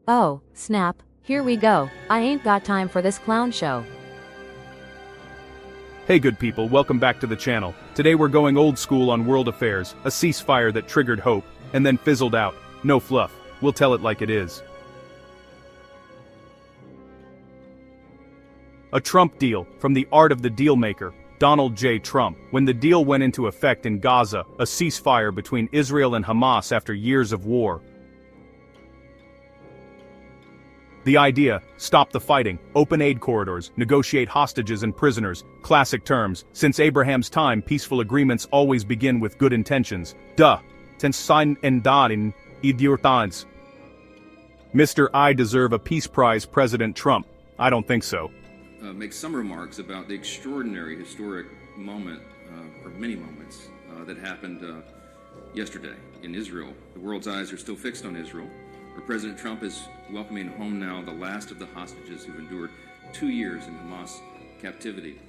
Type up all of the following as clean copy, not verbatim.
Oh, snap, here we go. I ain't got time for this clown show. Hey good people, welcome back to the channel. Today we're going old school on world affairs, a ceasefire that triggered hope, and then fizzled out. No fluff, we'll tell it like it is. A Trump deal, from the art of the dealmaker, Donald J. Trump. When the deal went into effect in Gaza, a ceasefire between Israel and Hamas after years of war. The idea, stop the fighting, open aid corridors, negotiate hostages and prisoners, classic terms. Since Abraham's time, peaceful agreements always begin with good intentions. Duh. Ten sign and in idiots. Mr. I deserve a peace prize, President Trump. I don't think so. Make some remarks about the extraordinary historic moment, or many moments, that happened yesterday in Israel. The world's eyes are still fixed on Israel, where President Trump is welcoming home now the last of the hostages who've endured 2 years in Hamas captivity.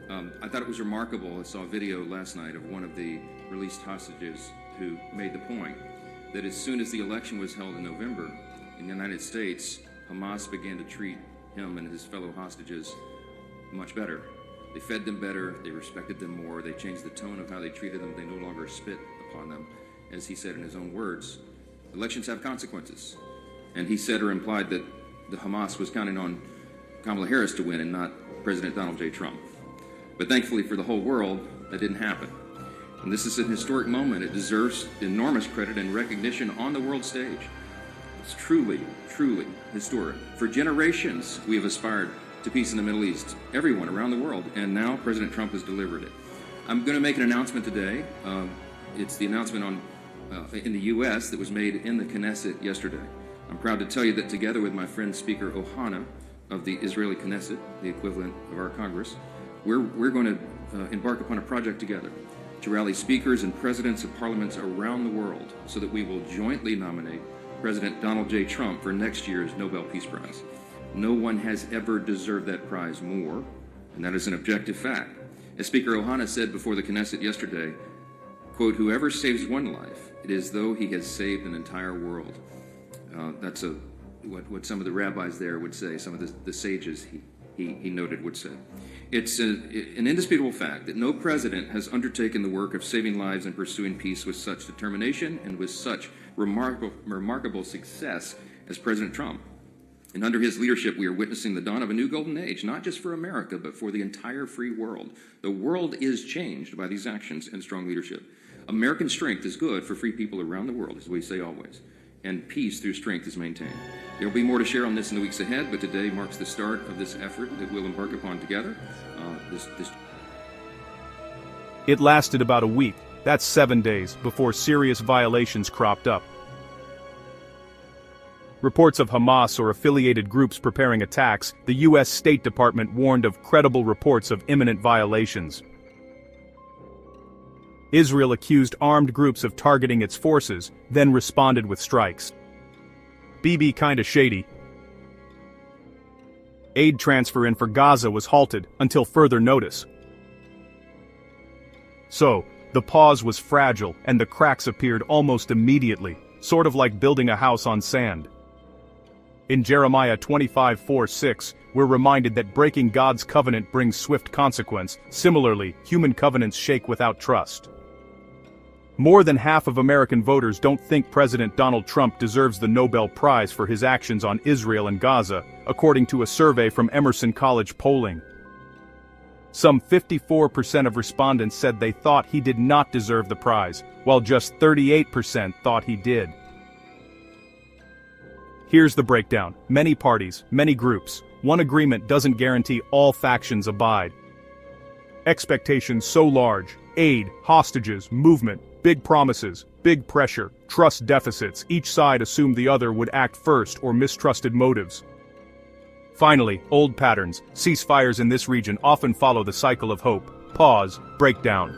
I thought it was remarkable. I saw a video last night of one of the released hostages who made the point that as soon as the election was held in November in the United States, Hamas began to treat him and his fellow hostages much better. They fed them better, they respected them more, they changed the tone of how they treated them, they no longer spit upon them. As he said in his own words, elections have consequences. And he said or implied that the Hamas was counting on Kamala Harris to win and not President Donald J. Trump. But thankfully for the whole world, that didn't happen. And this is an historic moment. It deserves enormous credit and recognition on the world stage. It's truly, truly historic. For generations, we have aspired to peace in the Middle East, everyone around the world, and now President Trump has delivered it. I'm going to make an announcement today. It's the announcement in the U.S. that was made in the Knesset yesterday. I'm proud to tell you that together with my friend Speaker Ohana of the Israeli Knesset, the equivalent of our Congress, we're going to embark upon a project together to rally speakers and presidents of parliaments around the world so that we will jointly nominate President Donald J. Trump for next year's Nobel Peace Prize. No one has ever deserved that prize more, and that is an objective fact. As Speaker Ohana said before the Knesset yesterday, quote, "Whoever saves one life, it is though he has saved an entire world." That's what some of the rabbis there would say, some of the sages he noted would say. It's an indisputable fact that no president has undertaken the work of saving lives and pursuing peace with such determination and with such remarkable success as President Trump. And under his leadership, we are witnessing the dawn of a new golden age, not just for America, but for the entire free world. The world is changed by these actions and strong leadership. American strength is good for free people around the world, as we say always. And peace through strength is maintained. There will be more to share on this in the weeks ahead, but today marks the start of this effort that we'll embark upon together. It lasted about a week, that's 7 days, before serious violations cropped up. Reports of Hamas or affiliated groups preparing attacks, the U.S. State Department warned of credible reports of imminent violations. Israel accused armed groups of targeting its forces, then responded with strikes. BB kinda shady. Aid transfer in for Gaza was halted, until further notice. So, the pause was fragile, and the cracks appeared almost immediately, sort of like building a house on sand. In Jeremiah 25:4-6, we're reminded that breaking God's covenant brings swift consequence. Similarly, human covenants shake without trust. More than half of American voters don't think President Donald Trump deserves the Nobel Prize for his actions on Israel and Gaza, according to a survey from Emerson College polling. Some 54% of respondents said they thought he did not deserve the prize, while just 38% thought he did. Here's the breakdown. Many parties, many groups. One agreement doesn't guarantee all factions abide. Expectations so large. Aid, hostages, movement, big promises, big pressure, trust deficits. Each side assumed the other would act first or mistrusted motives. Finally, old patterns. Ceasefires in this region often follow the cycle of hope, pause, breakdown.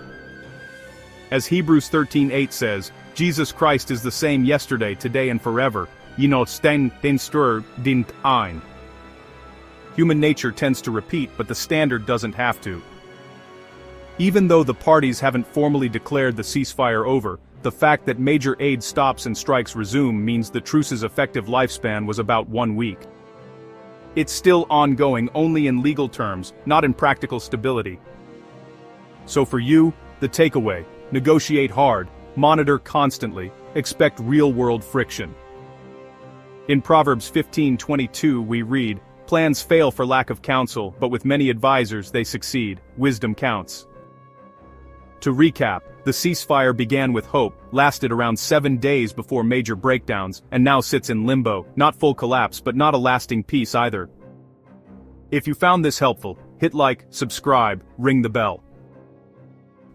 As Hebrews 13:8 says, Jesus Christ is the same yesterday, today and forever. Den stur dint ein. Human nature tends to repeat, but the standard doesn't have to. Even though the parties haven't formally declared the ceasefire over, The fact that major aid stops and strikes resume means the truce's effective lifespan was about 1 week. It's still ongoing only in legal terms, not in practical stability. So for you, the takeaway: negotiate hard, monitor constantly, expect real-world friction. In Proverbs 15:22 we read, "Plans fail for lack of counsel, but with many advisors they succeed. Wisdom counts." To recap, the ceasefire began with hope, lasted around 7 days before major breakdowns, and now sits in limbo, not full collapse but not a lasting peace either. If you found this helpful, hit like, subscribe, ring the bell.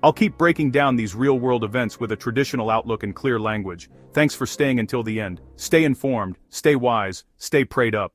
I'll keep breaking down these real-world events with a traditional outlook and clear language. Thanks for staying until the end. Stay informed, stay wise, stay prayed up.